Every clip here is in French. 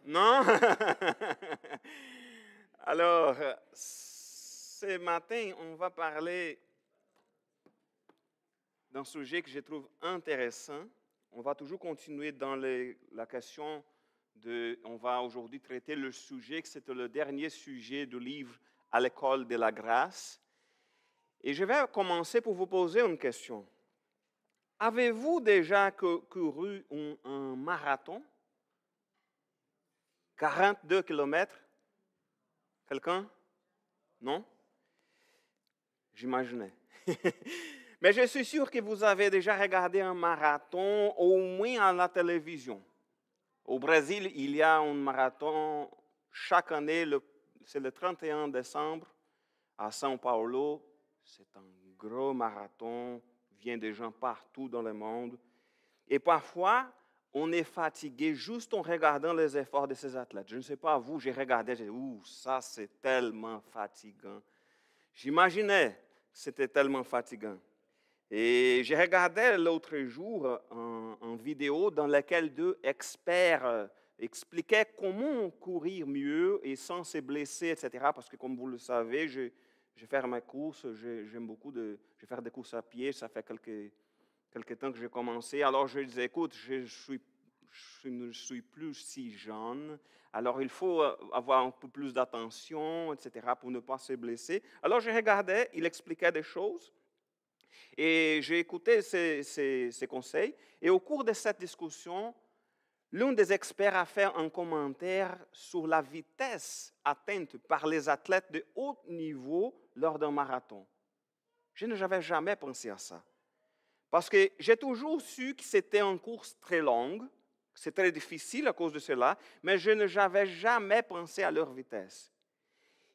Non? Alors, ce matin, on va parler d'un sujet que je trouve intéressant. On va toujours continuer dans la question on va aujourd'hui traiter le sujet, que c'était le dernier sujet du livre à l'école de la grâce. Et je vais commencer pour vous poser une question. Avez-vous déjà couru un marathon? 42 kilomètres? Quelqu'un? Non? J'imaginais. Mais je suis sûr que vous avez déjà regardé un marathon, au moins à la télévision. Au Brésil, il y a un marathon chaque année, c'est le 31 décembre, à São Paulo. C'est un gros marathon, vient des gens partout dans le monde. Et parfois, on est fatigué juste en regardant les efforts de ces athlètes. Je ne sais pas vous, j'ai regardé, j'ai dit, ouh, ça c'est tellement fatigant. J'imaginais que c'était tellement fatigant. Et j'ai regardé l'autre jour une vidéo dans laquelle deux experts expliquaient comment courir mieux et sans se blesser, etc. Parce que comme vous le savez, je fais mes courses, j'aime beaucoup faire des courses à pied, ça fait quelques temps que j'ai commencé. Alors je disais, écoute, je ne suis plus si jeune, alors il faut avoir un peu plus d'attention, etc., pour ne pas se blesser. Alors je regardais, il expliquait des choses. Et j'ai écouté ces conseils. Et au cours de cette discussion, l'un des experts a fait un commentaire sur la vitesse atteinte par les athlètes de haut niveau lors d'un marathon. Je n'avais jamais pensé à ça. Parce que j'ai toujours su que c'était une course très longue, c'est très difficile à cause de cela, mais je n'avais jamais pensé à leur vitesse.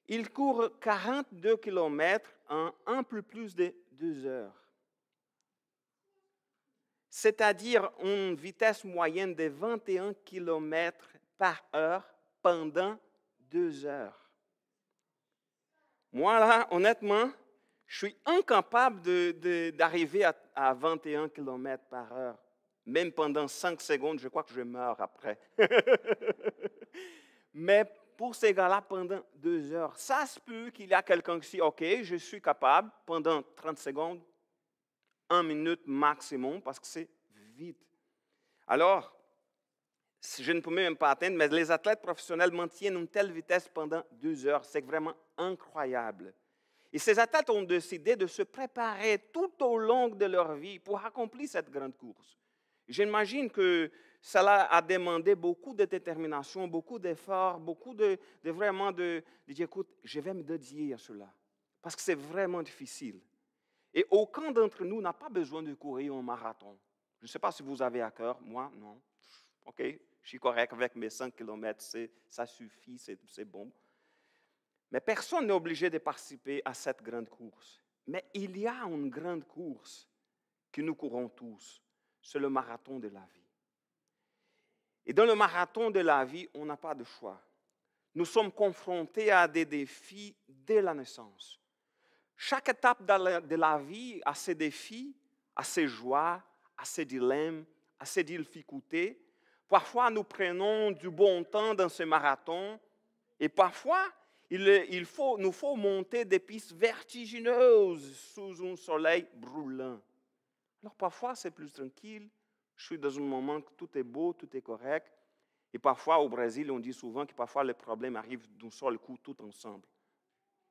Ils courent 42 km en un peu plus de 2 heures. C'est-à-dire une vitesse moyenne de 21 km par heure pendant 2 heures. Moi, là, honnêtement, je suis incapable d'arriver à 21 km par heure. Même pendant 5 secondes, je crois que je meurs après. Mais pour ces gars-là, pendant 2 heures, ça se peut qu'il y a quelqu'un qui dit, OK, je suis capable pendant 30 secondes, 1 minute maximum, parce que c'est vite. Alors, je ne peux même pas atteindre, mais les athlètes professionnels maintiennent une telle vitesse pendant 2 heures. C'est vraiment incroyable. Et ces athlètes ont décidé de se préparer tout au long de leur vie pour accomplir cette grande course. J'imagine que cela a demandé beaucoup de détermination, beaucoup d'efforts, beaucoup de dire, écoute, je vais me dédier à cela. Parce que c'est vraiment difficile. Et aucun d'entre nous n'a pas besoin de courir un marathon. Je ne sais pas si vous avez à cœur, moi, non. OK, je suis correct avec mes 5 km, ça suffit, c'est bon. Mais personne n'est obligé de participer à cette grande course. Mais il y a une grande course que nous courons tous, c'est le marathon de la vie. Et dans le marathon de la vie, on n'a pas de choix. Nous sommes confrontés à des défis dès la naissance. Chaque étape de la vie a ses défis, a ses joies, a ses dilemmes, a ses difficultés. Parfois, nous prenons du bon temps dans ce marathon et parfois, nous faut monter des pistes vertigineuses sous un soleil brûlant. Alors parfois, c'est plus tranquille. Je suis dans un moment que tout est beau, tout est correct. Et parfois, au Brésil, on dit souvent que parfois les problèmes arrivent d'un seul coup, tout ensemble.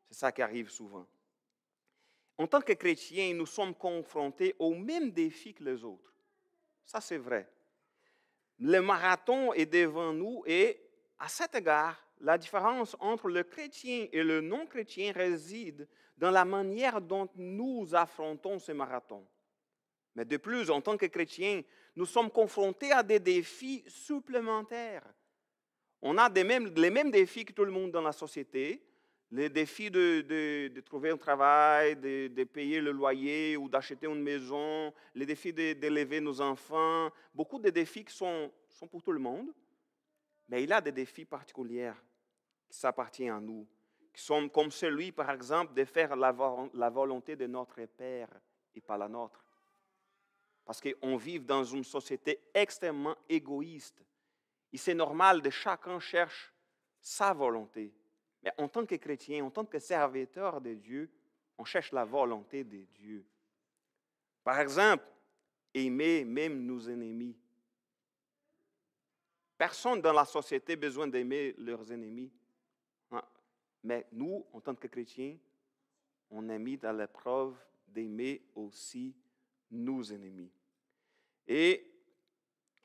C'est ça qui arrive souvent. En tant que chrétiens, nous sommes confrontés aux mêmes défis que les autres. Ça, c'est vrai. Le marathon est devant nous et, à cet égard, la différence entre le chrétien et le non-chrétien réside dans la manière dont nous affrontons ce marathon. Mais de plus, en tant que chrétiens, nous sommes confrontés à des défis supplémentaires. On a les mêmes défis que tout le monde dans la société, les défis de trouver un travail, de payer le loyer ou d'acheter une maison, les défis d'élever nos enfants, beaucoup de défis qui sont pour tout le monde. Mais il y a des défis particuliers qui s'appartiennent à nous, qui sont comme celui, par exemple, de faire la volonté de notre Père et pas la nôtre. Parce qu'on vit dans une société extrêmement égoïste. Et c'est normal de chacun cherche sa volonté. Mais en tant que chrétien, en tant que serviteur de Dieu, on cherche la volonté de Dieu. Par exemple, aimer même nos ennemis. Personne dans la société a besoin d'aimer leurs ennemis. Mais nous, en tant que chrétiens, on est mis dans l'épreuve d'aimer aussi nos ennemis. Et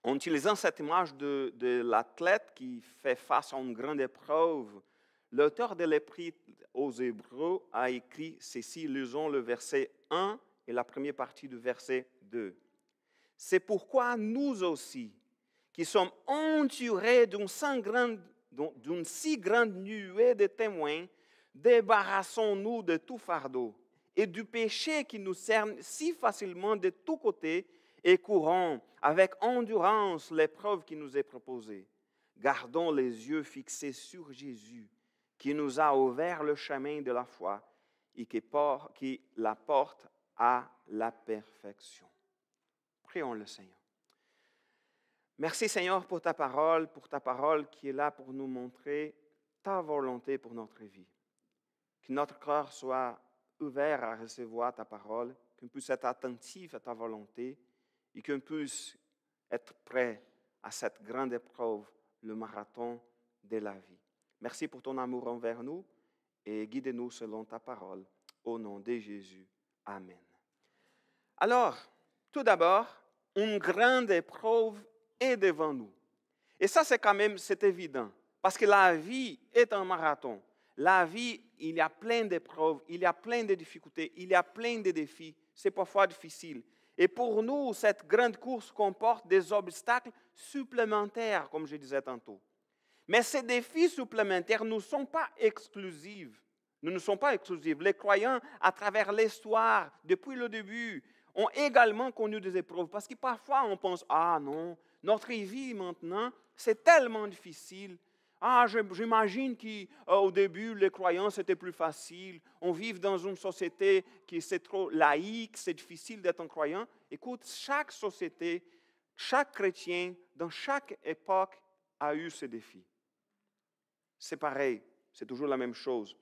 en utilisant cette image de l'athlète qui fait face à une grande épreuve, l'auteur de l'Épître aux Hébreux a écrit ceci, lisons le verset 1 et la première partie du verset 2. C'est pourquoi nous aussi, qui sommes entourés d'une si grande nuée de témoins, débarrassons-nous de tout fardeau et du péché qui nous cerne si facilement de tous côtés et courons avec endurance l'épreuve qui nous est proposée. Gardons les yeux fixés sur Jésus, qui nous a ouvert le chemin de la foi et qui la porte à la perfection. Prions le Seigneur. Merci Seigneur pour ta parole qui est là pour nous montrer ta volonté pour notre vie. Que notre cœur soit ouvert à recevoir ta parole, qu'on puisse être attentif à ta volonté et qu'on puisse être prêt à cette grande épreuve, le marathon de la vie. Merci pour ton amour envers nous et guide-nous selon ta parole. Au nom de Jésus. Amen. Alors, tout d'abord, une grande épreuve est devant nous. Et ça, c'est évident. Parce que la vie est un marathon. La vie, il y a plein d'épreuves, il y a plein de difficultés, il y a plein de défis. C'est parfois difficile. Et pour nous, cette grande course comporte des obstacles supplémentaires, comme je disais tantôt. Mais ces défis supplémentaires ne sont pas exclusifs. Nous ne sommes pas exclusifs. Les croyants, à travers l'histoire, depuis le début, ont également connu des épreuves. Parce que parfois, on pense, ah non, notre vie maintenant, c'est tellement difficile. Ah, j'imagine qu'au début, les croyants, c'était plus facile. On vit dans une société qui est trop laïque, c'est difficile d'être un croyant. Écoute, chaque société, chaque chrétien, dans chaque époque, a eu ce défi. C'est pareil, c'est toujours la même chose.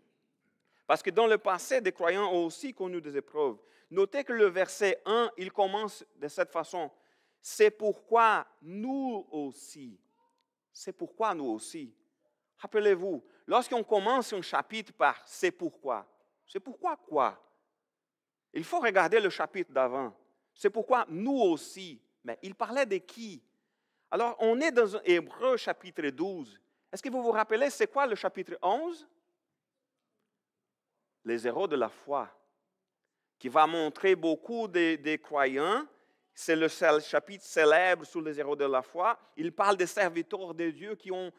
Parce que dans le passé, des croyants ont aussi connu des épreuves. Notez que le verset 1, il commence de cette façon. C'est pourquoi nous aussi. C'est pourquoi nous aussi. Rappelez-vous, lorsqu'on commence un chapitre par « c'est pourquoi », c'est pourquoi quoi? Il faut regarder le chapitre d'avant. C'est pourquoi nous aussi. Mais il parlait de qui? Alors, on est dans Hébreux chapitre 12. Est-ce que vous vous rappelez, c'est quoi le chapitre 11? Les héros de la foi, qui va montrer beaucoup des croyants. C'est le chapitre célèbre sur les héros de la foi. Il parle des serviteurs de Dieu qui ont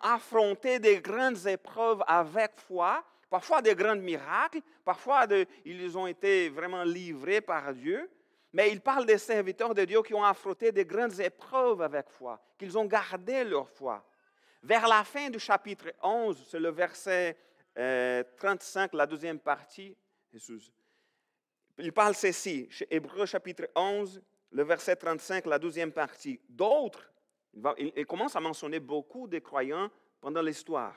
affronté des grandes épreuves avec foi, parfois des grands miracles, parfois ils ont été vraiment livrés par Dieu. Mais il parle des serviteurs de Dieu qui ont affronté des grandes épreuves avec foi, qu'ils ont gardé leur foi. Vers la fin du chapitre 11, c'est le verset 35, la deuxième partie, il parle ceci, Hébreux chapitre 11, le verset 35, la deuxième partie. D'autres, il commence à mentionner beaucoup de croyants pendant l'histoire.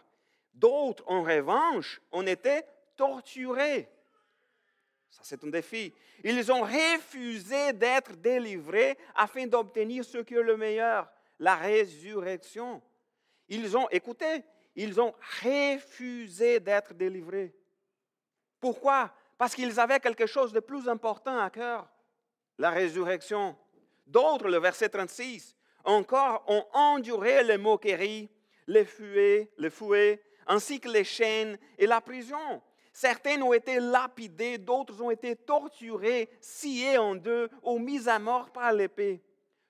D'autres, en revanche, ont été torturés. Ça, c'est un défi. Ils ont refusé d'être délivrés afin d'obtenir ce qui est le meilleur, la résurrection. Ils ont refusé d'être délivrés. Pourquoi? Parce qu'ils avaient quelque chose de plus important à cœur, la résurrection. D'autres, le verset 36, encore ont enduré les moqueries, les fouets, ainsi que les chaînes et la prison. Certains ont été lapidés, d'autres ont été torturés, sciés en deux ou mis à mort par l'épée.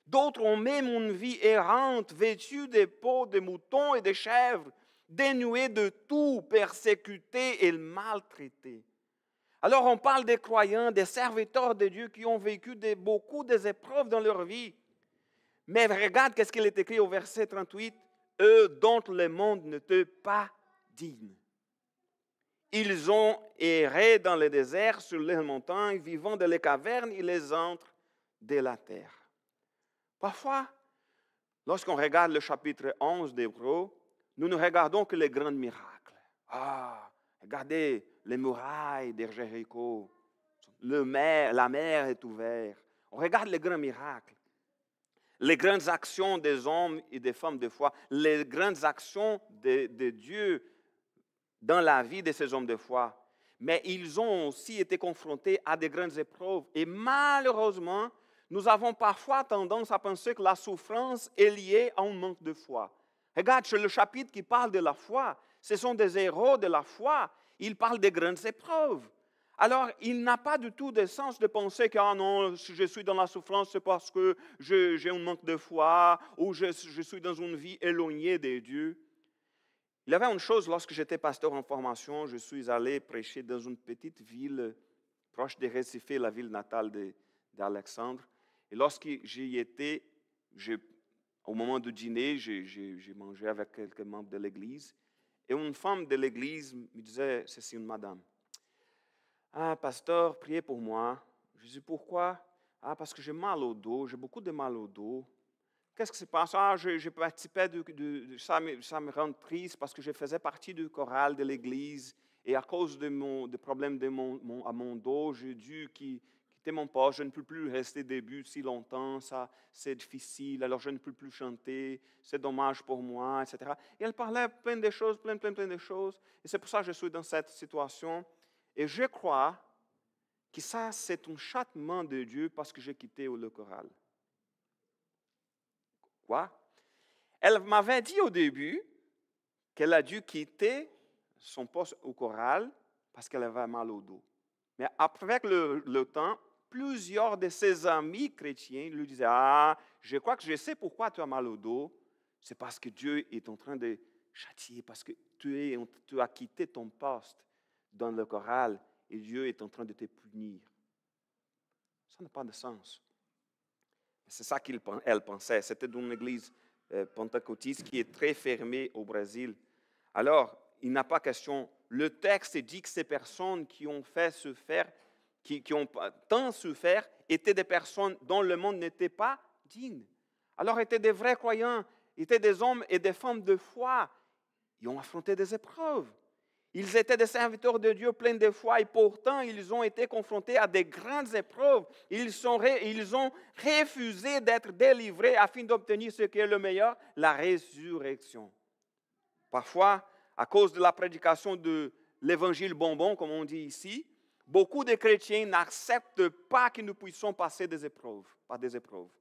D'autres ont même une vie errante, vêtue de peaux de moutons et de chèvres, dénués de tout, persécutés et maltraités. Alors on parle des croyants, des serviteurs de Dieu qui ont vécu beaucoup d'épreuves dans leur vie. Mais regarde qu'est-ce qu'il est écrit au verset 38. Eux dont le monde ne t'est pas digne. Ils ont erré dans le désert, sur les montagnes, vivant dans les cavernes et les antres de la terre. Parfois, Lorsqu'on regarde le chapitre 11 d'Hébreux, nous ne regardons que les grands miracles. Ah, regardez les murailles de Jéricho. La mer est ouverte. On regarde les grands miracles. Les grandes actions des hommes et des femmes de foi. Les grandes actions de Dieu dans la vie de ces hommes de foi. Mais ils ont aussi été confrontés à de grandes épreuves. Et malheureusement, nous avons parfois tendance à penser que la souffrance est liée à un manque de foi. Regarde, sur le chapitre qui parle de la foi, ce sont des héros de la foi. Ils parlent des grandes épreuves. Alors, il n'a pas du tout de sens de penser que ah non, si je suis dans la souffrance, c'est parce que j'ai un manque de foi ou je suis dans une vie éloignée de Dieu. Il y avait une chose, lorsque j'étais pasteur en formation, je suis allé prêcher dans une petite ville proche de Recife, la ville natale d'Alexandre. Et lorsque j'y étais, au moment du dîner, j'ai mangé avec quelques membres de l'église. Et une femme de l'église me disait, c'est une madame. Ah, pasteur, priez pour moi. Je dis, pourquoi? Ah, parce que j'ai mal au dos, j'ai beaucoup de mal au dos. Qu'est-ce qui se passe? Ah, je participais ça me rend triste parce que je faisais partie du choral de l'église et à cause des problèmes à mon dos, j'ai dû quitter mon poste. Je ne peux plus rester debout si longtemps, ça c'est difficile, alors je ne peux plus chanter, c'est dommage pour moi, etc. Et elle parlait plein de choses, plein de choses. Et c'est pour ça que je suis dans cette situation. Et je crois que ça, c'est un châtiment de Dieu parce que j'ai quitté le choral. Quoi? Elle m'avait dit au début qu'elle a dû quitter son poste au choral parce qu'elle avait mal au dos. Mais avec le temps, plusieurs de ses amis chrétiens lui disaient, ah, je crois que je sais pourquoi tu as mal au dos. C'est parce que Dieu est en train de châtier, parce que tu as quitté ton poste dans le choral et Dieu est en train de te punir. Ça n'a pas de sens. C'est ça qu'elle pensait. C'était d'une église pentecôtiste qui est très fermée au Brésil. Alors, il n'a pas question. Le texte dit que ces personnes qui ont fait souffrir, qui ont tant souffert, étaient des personnes dont le monde n'était pas digne. Alors, étaient des vrais croyants, étaient des hommes et des femmes de foi. Ils ont affronté des épreuves. Ils étaient des serviteurs de Dieu pleins de foi et pourtant ils ont été confrontés à des grandes épreuves. Ils ont refusé d'être délivrés afin d'obtenir ce qui est le meilleur, la résurrection. Parfois, à cause de la prédication de l'évangile bonbon, comme on dit ici, beaucoup de chrétiens n'acceptent pas que nous puissions passer par des épreuves.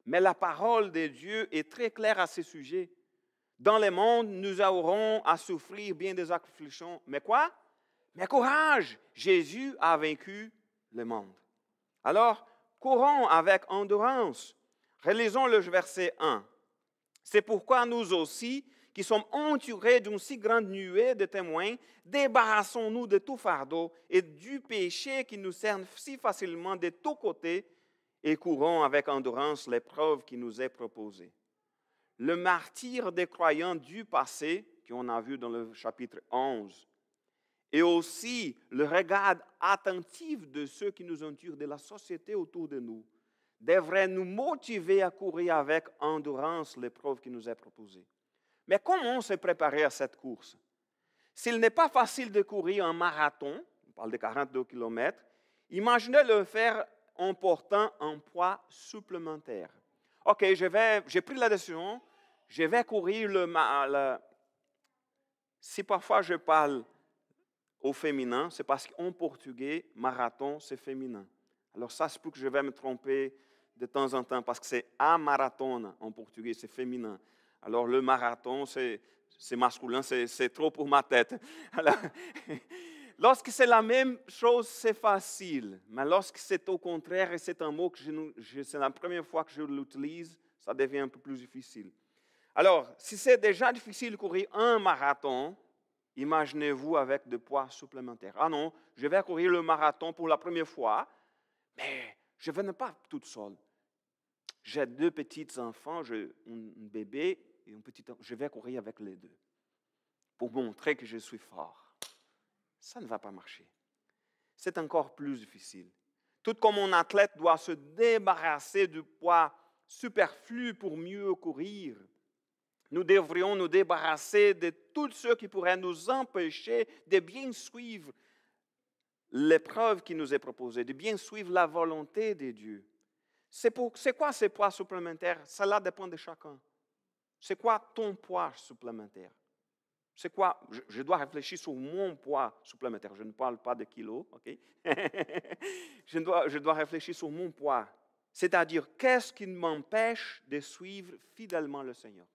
Mais la parole de Dieu est très claire à ce sujet. Dans le monde, nous aurons à souffrir bien des afflictions. Mais quoi? Mais courage! Jésus a vaincu le monde. Alors, courons avec endurance. Relisons le verset 1. C'est pourquoi nous aussi, qui sommes entourés d'une si grande nuée de témoins, débarrassons-nous de tout fardeau et du péché qui nous cerne si facilement de tous côtés et courons avec endurance l'épreuve qui nous est proposée. Le martyre des croyants du passé, qu'on a vu dans le chapitre 11, et aussi le regard attentif de ceux qui nous entourent, de la société autour de nous, devrait nous motiver à courir avec endurance l'épreuve qui nous est proposée. Mais comment se préparer à cette course? S'il n'est pas facile de courir un marathon, on parle de 42 km, imaginez le faire en portant un poids supplémentaire. OK, j'ai pris la décision, je vais courir Si parfois je parle au féminin, c'est parce qu'en portugais, marathon, c'est féminin. Alors ça, c'est pour que je vais me tromper de temps en temps, parce que c'est a maratona en portugais, c'est féminin. Alors le marathon, c'est masculin, c'est trop pour ma tête. Alors, lorsque c'est la même chose, c'est facile. Mais lorsque c'est au contraire et c'est un mot que c'est la première fois que je l'utilise, ça devient un peu plus difficile. Alors, si c'est déjà difficile de courir un marathon, imaginez-vous avec des poids supplémentaires. Ah non, je vais courir le marathon pour la première fois, mais je ne vais pas toute seule. J'ai 2 petits enfants, un bébé et un petit enfant. Je vais courir avec les 2 pour montrer que je suis fort. Ça ne va pas marcher. C'est encore plus difficile. Tout comme un athlète doit se débarrasser du poids superflu pour mieux courir. Nous devrions nous débarrasser de tout ce qui pourrait nous empêcher de bien suivre l'épreuve qui nous est proposée, de bien suivre la volonté de Dieu. C'est quoi ces poids supplémentaires? Cela dépend de chacun. C'est quoi ton poids supplémentaire? C'est quoi? Je dois réfléchir sur mon poids supplémentaire. Je ne parle pas de kilos, OK? je dois réfléchir sur mon poids. C'est-à-dire, qu'est-ce qui m'empêche de suivre fidèlement le Seigneur?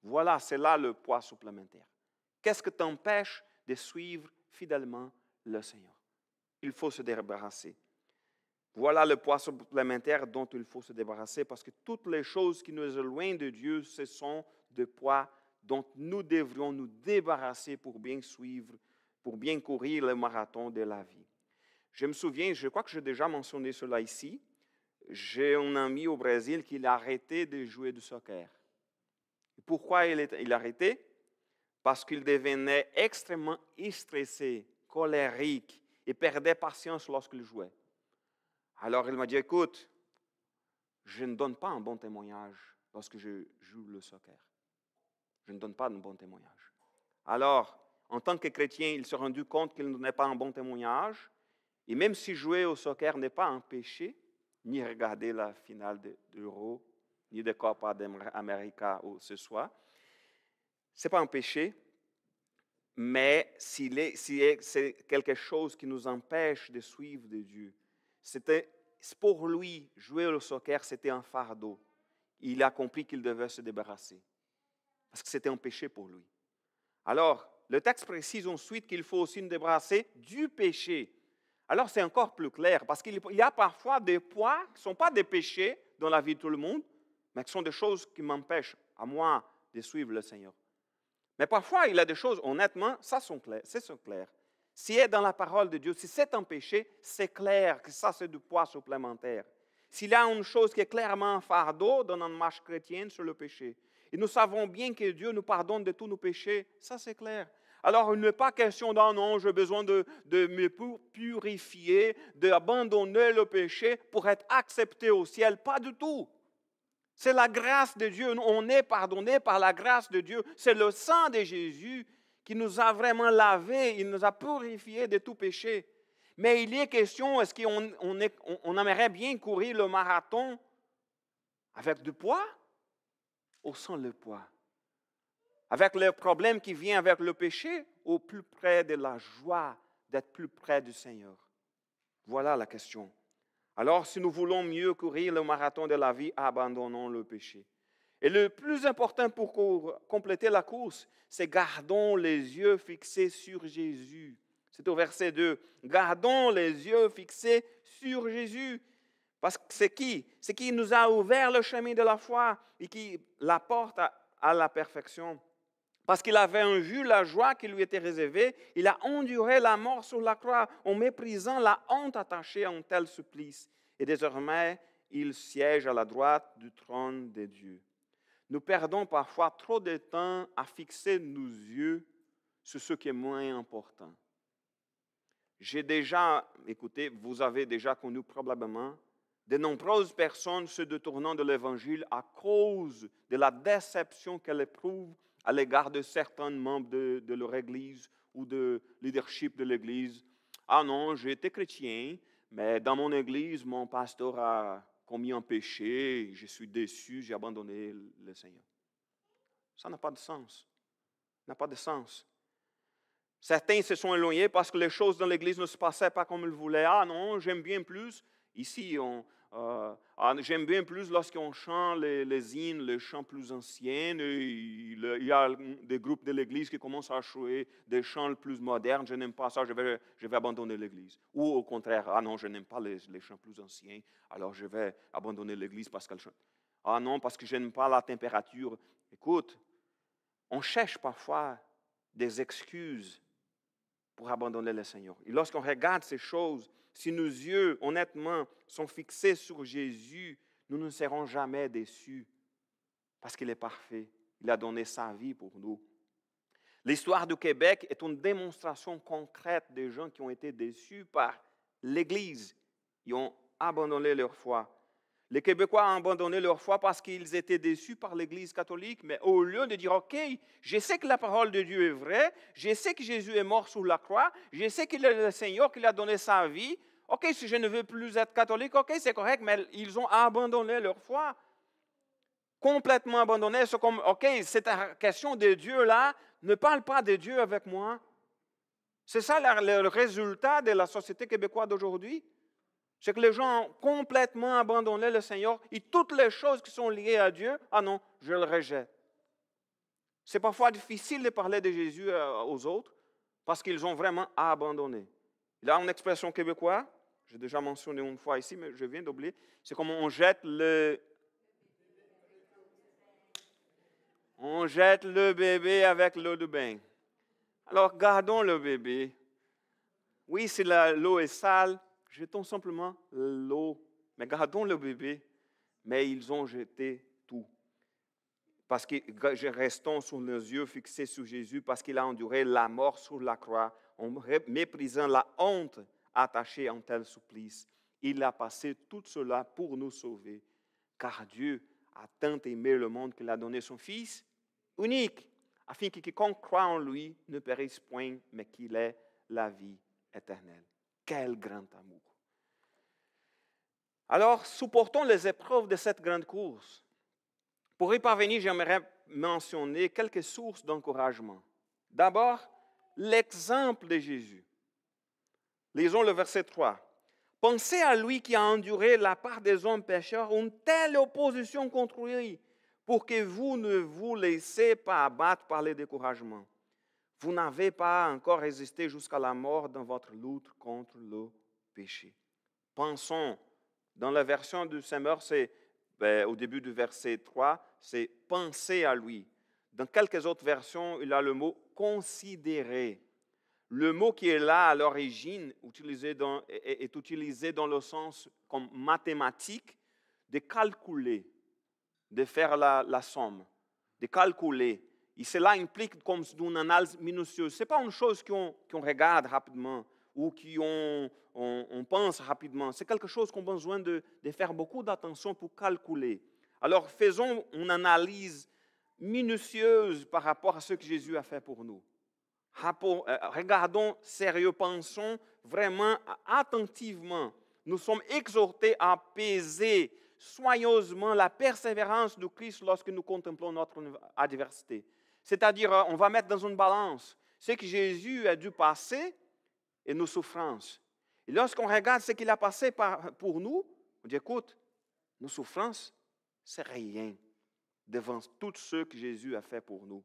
Voilà, c'est là le poids supplémentaire. Qu'est-ce qui t'empêche de suivre fidèlement le Seigneur? Il faut se débarrasser. Voilà le poids supplémentaire dont il faut se débarrasser parce que toutes les choses qui nous éloignent de Dieu, ce sont des poids dont nous devrions nous débarrasser pour bien suivre, pour bien courir le marathon de la vie. Je me souviens, je crois que j'ai déjà mentionné cela ici, j'ai un ami au Brésil qui a arrêté de jouer du soccer. Pourquoi il a arrêté? Parce qu'il devenait extrêmement stressé, colérique et perdait patience lorsqu'il jouait. Alors il m'a dit, écoute, je ne donne pas un bon témoignage lorsque je joue le soccer. Je ne donne pas de bon témoignage. Alors, en tant que chrétien, il s'est rendu compte qu'il ne donnait pas un bon témoignage. Et même si jouer au soccer n'est pas un péché, ni regarder la finale de l'Euro, ni de Copa d'América ce soir, ce n'est pas un péché, mais si c'est quelque chose qui nous empêche de suivre de Dieu, pour lui, jouer au soccer, c'était un fardeau. Il a compris qu'il devait se débarrasser, parce que c'était un péché pour lui. Alors, le texte précise ensuite qu'il faut aussi nous débarrasser du péché. Alors, c'est encore plus clair, parce qu'il y a parfois des poids qui ne sont pas des péchés dans la vie de tout le monde, mais qui sont des choses qui m'empêchent, à moi, de suivre le Seigneur. Mais parfois, il y a des choses, honnêtement, c'est clair. Si c'est dans la parole de Dieu, si c'est un péché, c'est clair que ça, c'est du poids supplémentaire. S'il y a une chose qui est clairement un fardeau dans notre marche chrétienne sur le péché, et nous savons bien que Dieu nous pardonne de tous nos péchés, ça c'est clair. Alors, il n'est pas question d'un non, j'ai besoin de me purifier, d'abandonner le péché pour être accepté au ciel. Pas du tout. C'est la grâce de Dieu. On est pardonné par la grâce de Dieu. C'est le sang de Jésus qui nous a vraiment lavés. Il nous a purifiés de tout péché. Mais il est question, est-ce qu'on aimerait bien courir le marathon avec du poids ou sans le poids? Avec le problème qui vient avec le péché ou plus près de la joie d'être plus près du Seigneur? Voilà la question. Alors, si nous voulons mieux courir le marathon de la vie, abandonnons le péché. Et le plus important pour compléter la course, c'est gardons les yeux fixés sur Jésus. C'est au verset 2. Gardons les yeux fixés sur Jésus. Parce que c'est qui? C'est qui nous a ouvert le chemin de la foi et qui la porte à la perfection. Parce qu'il avait vu la joie qui lui était réservée, il a enduré la mort sur la croix en méprisant la honte attachée à un tel supplice. Et désormais, il siège à la droite du trône de Dieu. Nous perdons parfois trop de temps à fixer nos yeux sur ce qui est moins important. Écoutez, vous avez déjà connu probablement de nombreuses personnes se détournant de l'Évangile à cause de la déception qu'elles éprouvent à l'égard de certains membres de leur Église ou de leadership de l'Église. Ah non, j'ai été chrétien, mais dans mon Église, mon pasteur a commis un péché, je suis déçu, j'ai abandonné le Seigneur. Ça n'a pas de sens. Ça n'a pas de sens. Certains se sont éloignés parce que les choses dans l'Église ne se passaient pas comme ils voulaient. Ah non, j'aime bien plus. Ici, j'aime bien plus lorsqu'on chante les hymnes, les chants plus anciens. Il y a des groupes de l'Église qui commencent à jouer des chants plus modernes. Je n'aime pas ça, je vais abandonner l'Église. Ou au contraire, ah non, je n'aime pas les chants plus anciens, alors je vais abandonner l'Église parce qu'elle chante. Ah non, parce que je n'aime pas la température. Écoute, on cherche parfois des excuses pour abandonner le Seigneur. Et lorsqu'on regarde ces choses, si nos yeux, honnêtement, sont fixés sur Jésus, nous ne serons jamais déçus parce qu'il est parfait. Il a donné sa vie pour nous. L'histoire du Québec est une démonstration concrète des gens qui ont été déçus par l'Église. Ils ont abandonné leur foi. Les Québécois ont abandonné leur foi parce qu'ils étaient déçus par l'Église catholique, mais au lieu de dire, OK, je sais que la parole de Dieu est vraie, je sais que Jésus est mort sur la croix, je sais qu'il est le Seigneur, qu'il a donné sa vie, OK, si je ne veux plus être catholique, OK, c'est correct, mais ils ont abandonné leur foi. Complètement abandonné. C'est comme, OK, cette question de Dieu là, ne parle pas de Dieu avec moi. C'est ça le résultat de la société québécoise d'aujourd'hui. C'est que les gens ont complètement abandonné le Seigneur et toutes les choses qui sont liées à Dieu, ah non, je le rejette. C'est parfois difficile de parler de Jésus aux autres parce qu'ils ont vraiment abandonné. Il y a une expression québécoise, j'ai déjà mentionné une fois ici, mais je viens d'oublier, c'est comme on jette le bébé avec l'eau de bain. Alors, gardons le bébé. Oui, si l'eau est sale, jetons simplement l'eau. Mais gardons le bébé. Mais ils ont jeté tout. Parce que restons sur nos yeux fixés sur Jésus, parce qu'il a enduré la mort sur la croix, en méprisant la honte attachée en tel supplice. Il a passé tout cela pour nous sauver. Car Dieu a tant aimé le monde qu'il a donné son Fils unique, afin que quiconque croit en lui ne périsse point, mais qu'il ait la vie éternelle. Quel grand amour! Alors, supportons les épreuves de cette grande course. Pour y parvenir, j'aimerais mentionner quelques sources d'encouragement. D'abord, l'exemple de Jésus. Lisons le verset 3. Pensez à lui qui a enduré la part des hommes pécheurs une telle opposition contre lui, pour que vous ne vous laissez pas abattre par les découragements. Vous n'avez pas encore résisté jusqu'à la mort dans votre lutte contre le péché. Pensons, dans la version du Semeur, c'est au début du verset 3, c'est « penser à lui ». Dans quelques autres versions, il y a le mot « considérer ». Le mot qui est là à l'origine est utilisé dans le sens comme mathématique, de calculer, de faire la somme, de calculer. Et cela implique comme une analyse minutieuse. Ce n'est pas une chose qu'on regarde rapidement ou qu'on pense rapidement. C'est quelque chose qu'on a besoin de faire beaucoup d'attention pour calculer. Alors faisons une analyse minutieuse par rapport à ce que Jésus a fait pour nous. Regardons sérieux, pensons vraiment attentivement. Nous sommes exhortés à peser soigneusement la persévérance du Christ lorsque nous contemplons notre adversité. C'est-à-dire, on va mettre dans une balance ce que Jésus a dû passer et nos souffrances. Et lorsqu'on regarde ce qu'il a passé pour nous, on dit, écoute, nos souffrances, c'est rien devant tout ce que Jésus a fait pour nous.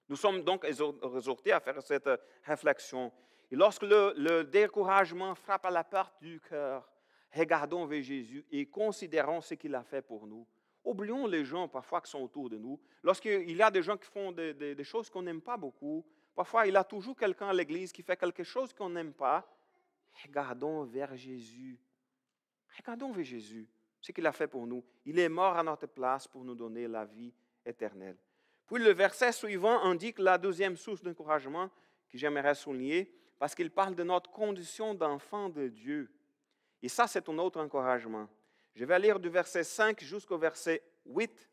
Nous sommes donc exhortés à faire cette réflexion. Et lorsque le découragement frappe à la porte du cœur, regardons vers Jésus et considérons ce qu'il a fait pour nous. Oublions les gens parfois qui sont autour de nous. Lorsqu'il y a des gens qui font des choses qu'on n'aime pas beaucoup, parfois il y a toujours quelqu'un à l'église qui fait quelque chose qu'on n'aime pas. Regardons vers Jésus. Regardons vers Jésus, ce qu'il a fait pour nous. Il est mort à notre place pour nous donner la vie éternelle. Puis le verset suivant indique la deuxième source d'encouragement que j'aimerais souligner, parce qu'il parle de notre condition d'enfant de Dieu. Et ça, c'est un autre encouragement. Je vais lire du verset 5 jusqu'au verset 8.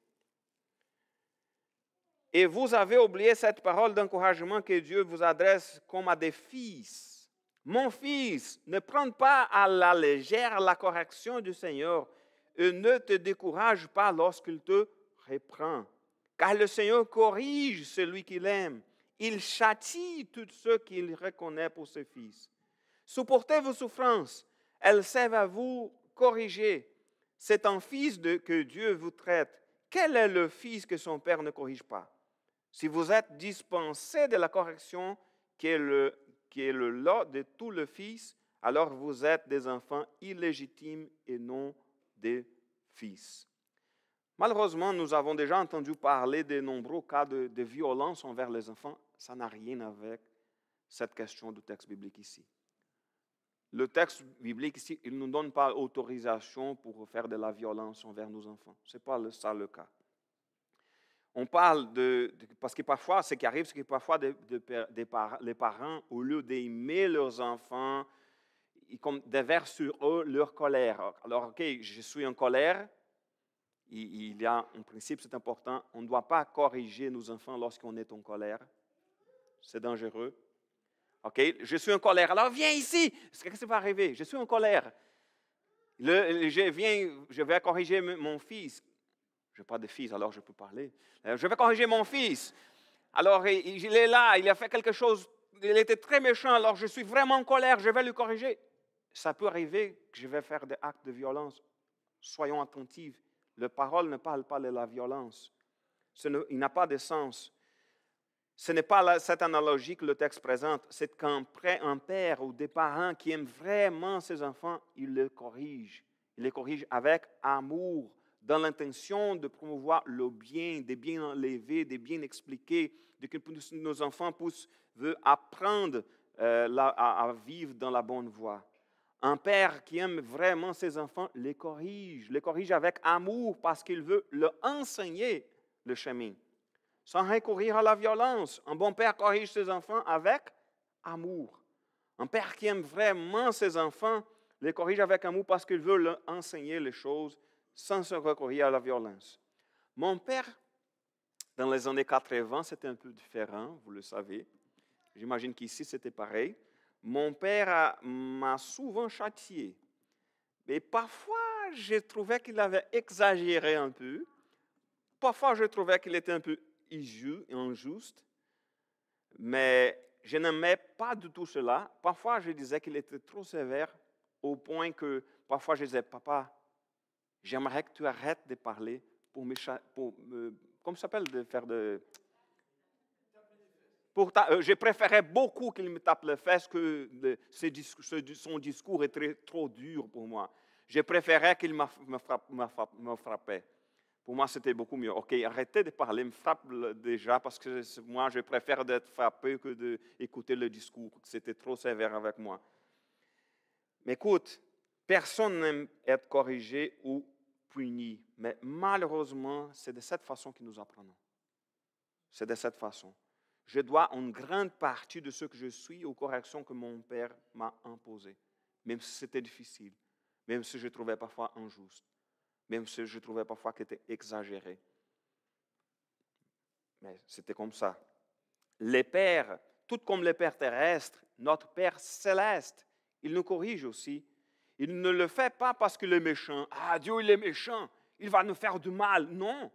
Et vous avez oublié cette parole d'encouragement que Dieu vous adresse comme à des fils. Mon fils, ne prends pas à la légère la correction du Seigneur et ne te décourage pas lorsqu'il te reprend. Car le Seigneur corrige celui qu'il aime. Il châtie tous ceux qu'il reconnaît pour ses fils. Supportez vos souffrances. Elles servent à vous corriger. C'est un fils que Dieu vous traite. Quel est le fils que son père ne corrige pas? Si vous êtes dispensé de la correction qui est le lot de tout le fils, alors vous êtes des enfants illégitimes et non des fils. Malheureusement, nous avons déjà entendu parler de nombreux cas de violence envers les enfants. Ça n'a rien avec cette question du texte biblique ici. Le texte biblique ici, il ne nous donne pas autorisation pour faire de la violence envers nos enfants. Ce n'est pas ça le cas. On parle parce que parfois, ce qui arrive, c'est que parfois les parents, au lieu d'aimer leurs enfants, ils déversent sur eux leur colère. Alors, OK, je suis en colère. Il y a un principe, c'est important. On ne doit pas corriger nos enfants lorsqu'on est en colère. C'est dangereux. OK, je suis en colère. Alors, viens ici. Qu'est-ce qui va arriver? Je suis en colère. Je vais corriger mon fils. Je n'ai pas de fils, alors je peux parler. Je vais corriger mon fils. Alors, il est là, il a fait quelque chose, il était très méchant, alors je suis vraiment en colère, je vais le corriger. Ça peut arriver que je vais faire des actes de violence. Soyons attentifs. La parole ne parle pas de la violence. Il n'a pas de sens. Ce n'est pas cette analogie que le texte présente. C'est qu'un père ou des parents qui aiment vraiment ses enfants, ils les corrigent. Ils les corrigent avec amour, dans l'intention de promouvoir le bien, de bien enlever, de bien expliquer, de que nos enfants puissent apprendre à vivre dans la bonne voie. Un père qui aime vraiment ses enfants les corrige avec amour parce qu'il veut leur enseigner le chemin, sans recourir à la violence. Un bon père corrige ses enfants avec amour. Un père qui aime vraiment ses enfants les corrige avec amour parce qu'il veut leur enseigner les choses sans se recourir à la violence. Mon père, dans les années 80, c'était un peu différent, vous le savez. J'imagine qu'ici, c'était pareil. Mon père m'a souvent châtié. Mais parfois, je trouvais qu'il avait exagéré un peu. Parfois, je trouvais qu'il était un peu injuste. Mais je n'aimais pas du tout cela. Parfois, je disais qu'il était trop sévère au point que parfois, je disais, papa, j'aimerais que tu arrêtes de parler comment ça s'appelle, de faire de... Je préférais beaucoup qu'il me tape les fesses que son discours est trop dur pour moi. Je préférais qu'il me frappait. Pour moi, c'était beaucoup mieux. OK, arrêtez de parler, me frappe déjà, parce que moi, je préfère d'être frappé que d'écouter le discours. C'était trop sévère avec moi. Mais écoute, personne n'aime être corrigé ou puni. Mais malheureusement, c'est de cette façon que nous apprenons. C'est de cette façon. Je dois une grande partie de ce que je suis aux corrections que mon père m'a imposées, même si c'était difficile, même si je trouvais parfois injuste, même si je trouvais parfois qu'il était exagéré. Mais c'était comme ça. Les pères, tout comme les pères terrestres, notre Père céleste, il nous corrige aussi. Il ne le fait pas parce qu'il est méchant. Ah, Dieu, il est méchant, il va nous faire du mal. Non.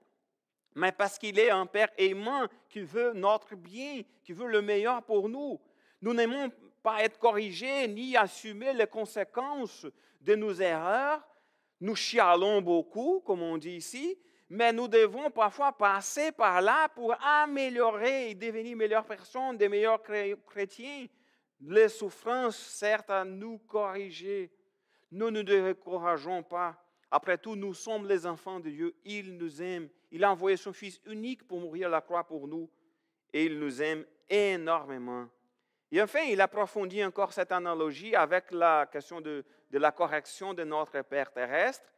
Mais parce qu'il est un Père aimant, qui veut notre bien, qui veut le meilleur pour nous. Nous n'aimons pas être corrigés, ni assumer les conséquences de nos erreurs. Nous chialons beaucoup, comme on dit ici, mais nous devons parfois passer par là pour améliorer et devenir meilleures personnes, des meilleurs chrétiens. Les souffrances servent à nous corriger. Nous ne nous décourageons pas. Après tout, nous sommes les enfants de Dieu. Il nous aime. Il a envoyé son Fils unique pour mourir à la croix pour nous. Et il nous aime énormément. Et enfin, il approfondit encore cette analogie avec la question de la correction de notre Père terrestre.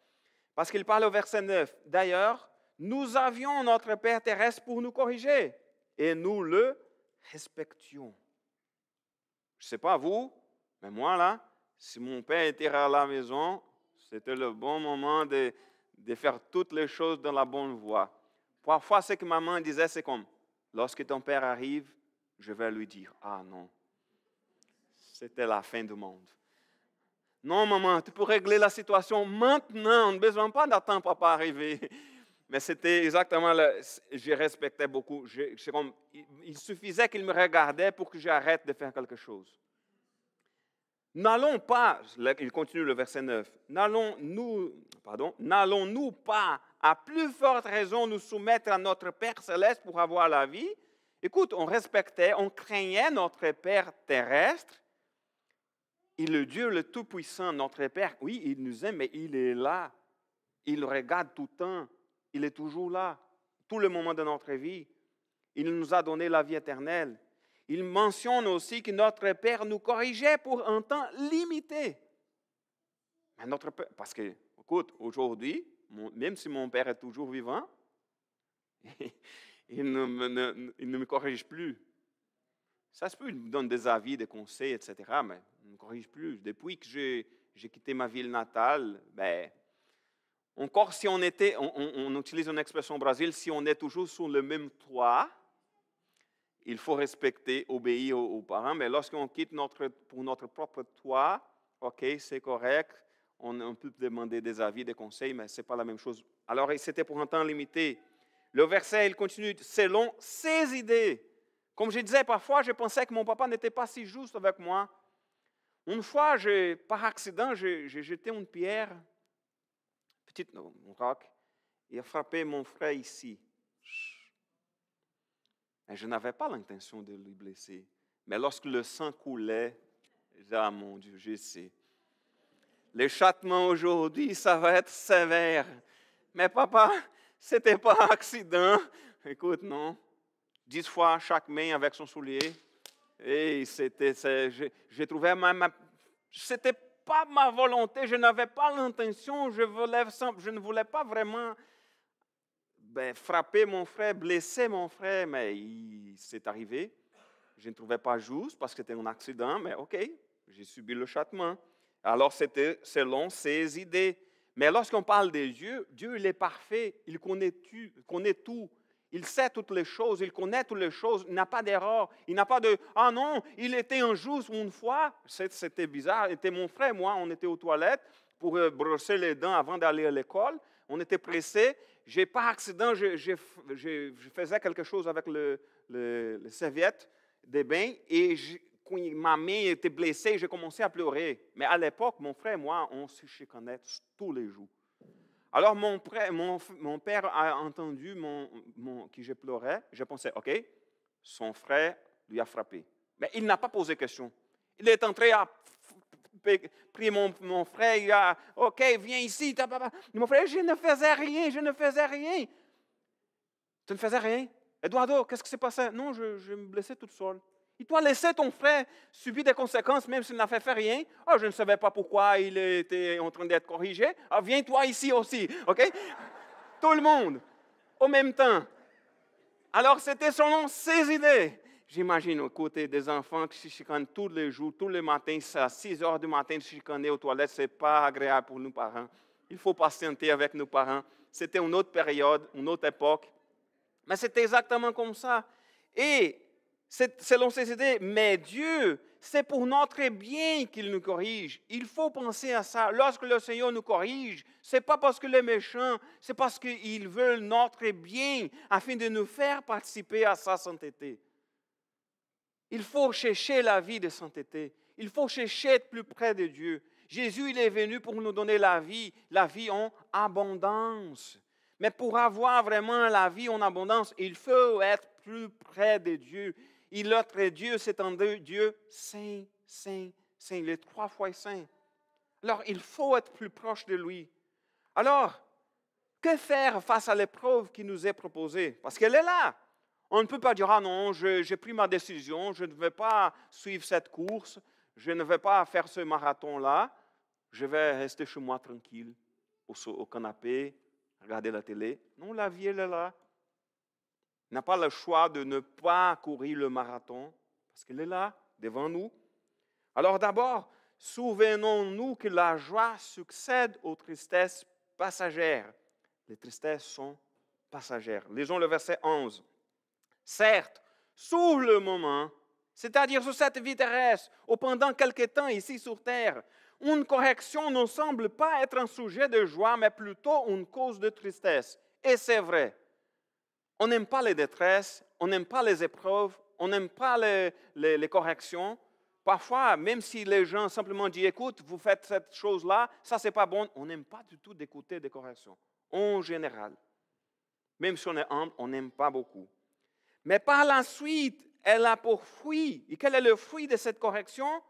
Parce qu'il parle au verset 9. D'ailleurs, nous avions notre Père terrestre pour nous corriger. Et nous le respections. Je ne sais pas vous, mais moi là, si mon père était à la maison, c'était le bon moment de faire toutes les choses dans la bonne voie. Parfois, ce que maman disait, c'est comme, lorsque ton père arrive, je vais lui dire, ah non, c'était la fin du monde. Non, maman, tu peux régler la situation maintenant, on n'a besoin pas d'attendre papa arriver. Mais c'était exactement, je respectais beaucoup. Il suffisait qu'il me regardait pour que j'arrête de faire quelque chose. N'allons pas, il continue le verset 9, n'allons-nous pas à plus forte raison nous soumettre à notre Père céleste pour avoir la vie? Écoute, on respectait, on craignait notre Père terrestre. Et le Dieu le Tout-Puissant, notre Père, oui, il nous aime, mais il est là. Il regarde tout le temps. Il est toujours là, tout le moment de notre vie. Il nous a donné la vie éternelle. Il mentionne aussi que notre Père nous corrigeait pour un temps limité. Mais notre Père, parce que, écoute, aujourd'hui, même si mon Père est toujours vivant, il ne me corrige plus. Ça se peut, il me donne des avis, des conseils, etc., mais il ne me corrige plus. Depuis que j'ai quitté ma ville natale, ben, encore si on était, on utilise une expression au Brésil, si on est toujours sous le même toit, il faut respecter, obéir aux parents, mais lorsqu'on quitte pour notre propre toit, OK, c'est correct, on peut demander des avis, des conseils, mais ce n'est pas la même chose. Alors, c'était pour un temps limité. Le verset, il continue, selon ses idées. Comme je disais, parfois, je pensais que mon papa n'était pas si juste avec moi. Une fois, par accident, j'ai jeté une pierre, petite, un roc, et a frappé mon frère ici. Et je n'avais pas l'intention de le blesser. Mais lorsque le sang coulait, j'ai dit, ah mon Dieu, je sais. Le châtiment aujourd'hui, ça va être sévère. Mais papa, ce n'était pas un accident. Écoute, non. 10 fois chaque main avec son soulier. Et j'ai trouvé c'était pas ma volonté, je n'avais pas l'intention, je ne voulais pas vraiment frapper mon frère, blesser mon frère, mais c'est arrivé. Je ne trouvais pas juste parce que c'était un accident, mais OK, j'ai subi le châtiment. Alors c'était selon ses idées. Mais lorsqu'on parle de Dieu, Dieu il est parfait, il connaît tout. Il sait toutes les choses, il connaît toutes les choses, il n'a pas d'erreur, il n'a pas de « Ah non, il était injuste une fois ». C'était bizarre, c'était mon frère, moi, on était aux toilettes pour brosser les dents avant d'aller à l'école. On était pressés. Par accident, je faisais quelque chose avec le serviette des bains et quand ma main était blessée, j'ai commencé à pleurer. Mais à l'époque, mon frère et moi, on se chicanait tous les jours. Alors, mon père a entendu que je pleurais. Je pensais, OK, son frère lui a frappé. Mais il n'a pas posé question. Il est entré à prier mon frère. Il a, OK, viens ici. Mon frère, je ne faisais rien. Tu ne faisais rien? Eduardo, qu'est-ce qui s'est passé? Non, je me blessais toute seule. Il doit laisser ton frère subir des conséquences même s'il n'a fait rien. Oh, je ne savais pas pourquoi il était en train d'être corrigé. Ah, viens-toi ici aussi, OK? Tout le monde, au même temps. Alors, c'était selon ses idées. J'imagine aux côtés des enfants qui se chicanent tous les jours, tous les matins, à 6 heures du matin, se chicaner aux toilettes, ce n'est pas agréable pour nos parents. Il faut patienter avec nos parents. C'était une autre période, une autre époque. Mais c'était exactement comme ça. Et selon ses idées, mais Dieu, c'est pour notre bien qu'il nous corrige. Il faut penser à ça. Lorsque le Seigneur nous corrige, ce n'est pas parce qu'il est méchant, c'est parce qu'il veut notre bien afin de nous faire participer à sa sainteté. Il faut chercher la vie de sainteté. Il faut chercher être plus près de Dieu. Jésus, il est venu pour nous donner la vie en abondance. Mais pour avoir vraiment la vie en abondance, il faut être plus près de Dieu. Et notre Dieu, c'est un Dieu saint, saint, saint. Il est 3 fois saint. Alors, il faut être plus proche de lui. Alors, que faire face à l'épreuve qui nous est proposée? Parce qu'elle est là. On ne peut pas dire, ah non, j'ai pris ma décision, je ne vais pas suivre cette course, je ne vais pas faire ce marathon-là, je vais rester chez moi tranquille, au canapé, regarder la télé. Non, la vie, elle est là. On n'a pas le choix de ne pas courir le marathon, parce qu'elle est là, devant nous. Alors d'abord, souvenons-nous que la joie succède aux tristesses passagères. Les tristesses sont passagères. Lisons le verset 11. Certes, sur le moment, c'est-à-dire sur cette vie terrestre, ou pendant quelque temps ici sur terre, une correction ne semble pas être un sujet de joie, mais plutôt une cause de tristesse. Et c'est vrai. On n'aime pas les détresses, on n'aime pas les épreuves, on n'aime pas les corrections. Parfois, même si les gens simplement disent, écoute, vous faites cette chose-là, ça c'est pas bon, on n'aime pas du tout d'écouter des corrections, en général. Même si on est humble, on n'aime pas beaucoup. Mais par la suite, elle a pour fruit, et quel est le fruit de cette correction?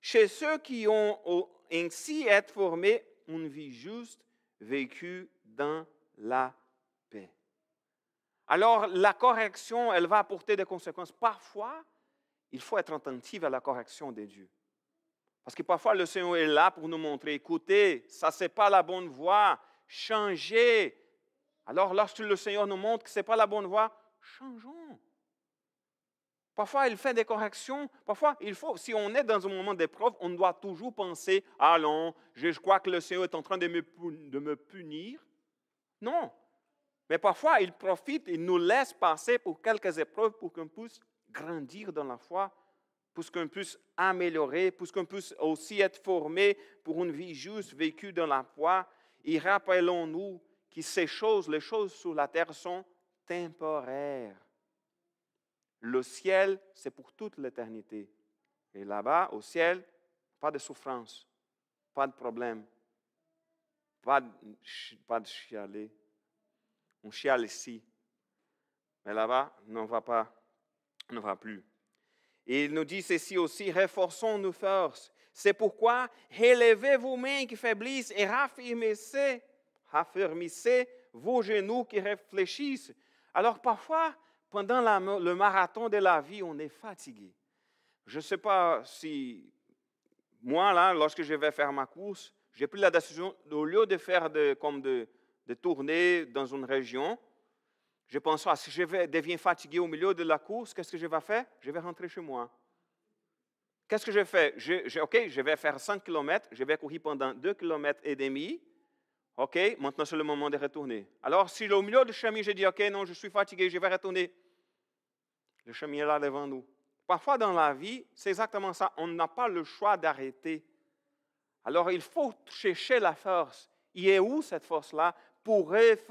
Chez ceux qui ont ainsi été formés une vie juste, vécue dans la paix. Alors, la correction, elle va apporter des conséquences. Parfois, il faut être attentif à la correction de Dieu. Parce que parfois, le Seigneur est là pour nous montrer, écoutez, ça, ce n'est pas la bonne voie, changez. Alors, lorsque le Seigneur nous montre que ce n'est pas la bonne voie, changeons. Parfois, il fait des corrections. Parfois, si on est dans un moment d'épreuve, on doit toujours penser, allons, je crois que le Seigneur est en train de me punir. Non. Mais parfois, il profite, il nous laisse passer pour quelques épreuves pour qu'on puisse grandir dans la foi, pour qu'on puisse améliorer, pour qu'on puisse aussi être formé pour une vie juste vécue dans la foi. Et rappelons-nous que les choses sur la terre sont temporaires. Le ciel, c'est pour toute l'éternité. Et là-bas, au ciel, pas de souffrance, pas de problème, pas de chialer. On chiale ici, mais là-bas, on ne va plus. Et il nous dit ceci aussi, renforçons nos forces. C'est pourquoi relevez vos mains qui faiblissent et raffermissez vos genoux qui réfléchissent. Alors parfois, pendant le marathon de la vie, on est fatigué. Je ne sais pas si moi, là, lorsque je vais faire ma course, j'ai pris la décision, au lieu de faire de tourner dans une région, je pense, si je deviens fatigué au milieu de la course, qu'est-ce que je vais faire? Je vais rentrer chez moi. Qu'est-ce que je fais? Je vais faire 5 km, je vais courir pendant 2 km et demi. OK, maintenant c'est le moment de retourner. Alors, si au milieu du chemin, je dis, OK, non, je suis fatigué, je vais retourner. Le chemin est là devant nous. Parfois dans la vie, c'est exactement ça. On n'a pas le choix d'arrêter. Alors, il faut chercher la force. Il est où cette force-là pour relever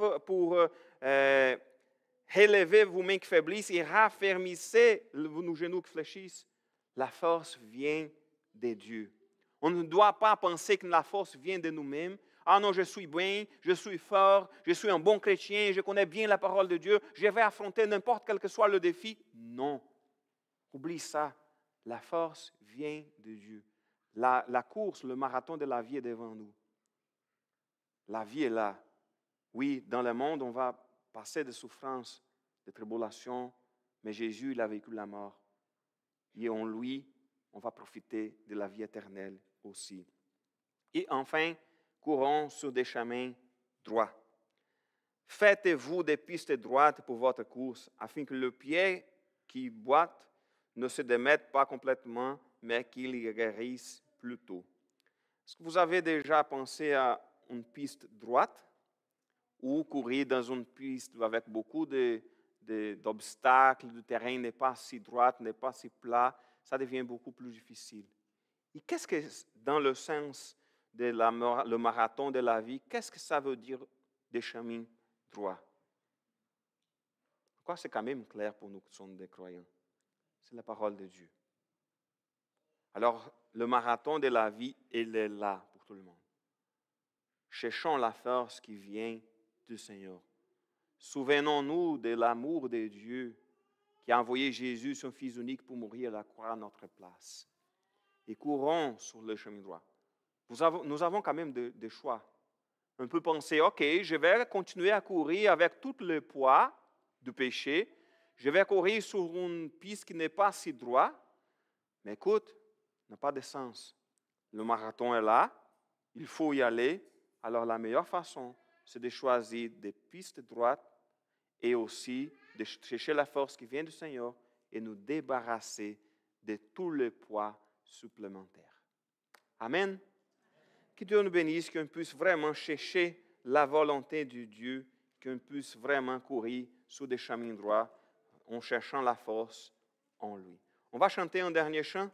vos mains qui faiblissent et raffermissez vos genoux qui fléchissent? La force vient de Dieu. On ne doit pas penser que la force vient de nous-mêmes. Ah non, je suis bien, je suis fort, je suis un bon chrétien, je connais bien la parole de Dieu, je vais affronter n'importe quel que soit le défi. Non. Oublie ça. La force vient de Dieu. La course, le marathon de la vie est devant nous. La vie est là. Oui, dans le monde, on va passer des souffrances, des tribulations, mais Jésus, il a vécu la mort. Et en lui, on va profiter de la vie éternelle aussi. Et enfin, courons sur des chemins droits. Faites-vous des pistes droites pour votre course, afin que le pied qui boite ne se démette pas complètement, mais qu'il y guérisse plutôt. Est-ce que vous avez déjà pensé à une piste droite ou courir dans une piste avec beaucoup d'obstacles, le terrain n'est pas si droit, n'est pas si plat, ça devient beaucoup plus difficile. Et qu'est-ce que, dans le sens de le marathon de la vie, qu'est-ce que ça veut dire des chemins droits? Pourquoi c'est quand même clair pour nous qui sommes des croyants? C'est la parole de Dieu. Alors, le marathon de la vie, il est là pour tout le monde. Cherchons la force qui vient du Seigneur. Souvenons-nous de l'amour de Dieu qui a envoyé Jésus, son Fils unique, pour mourir à la croix à notre place. Et courons sur le chemin droit. Nous avons quand même des choix. On peut penser, OK, je vais continuer à courir avec tout le poids du péché. Je vais courir sur une piste qui n'est pas si droite. Mais écoute, n'a pas de sens. Le marathon est là, il faut y aller. Alors la meilleure façon, c'est de choisir des pistes droites et aussi de chercher la force qui vient du Seigneur et nous débarrasser de tout le poids supplémentaire. Amen. Que Dieu nous bénisse, qu'on puisse vraiment chercher la volonté de Dieu, qu'on puisse vraiment courir sur des chemins droits en cherchant la force en lui. On va chanter un dernier chant.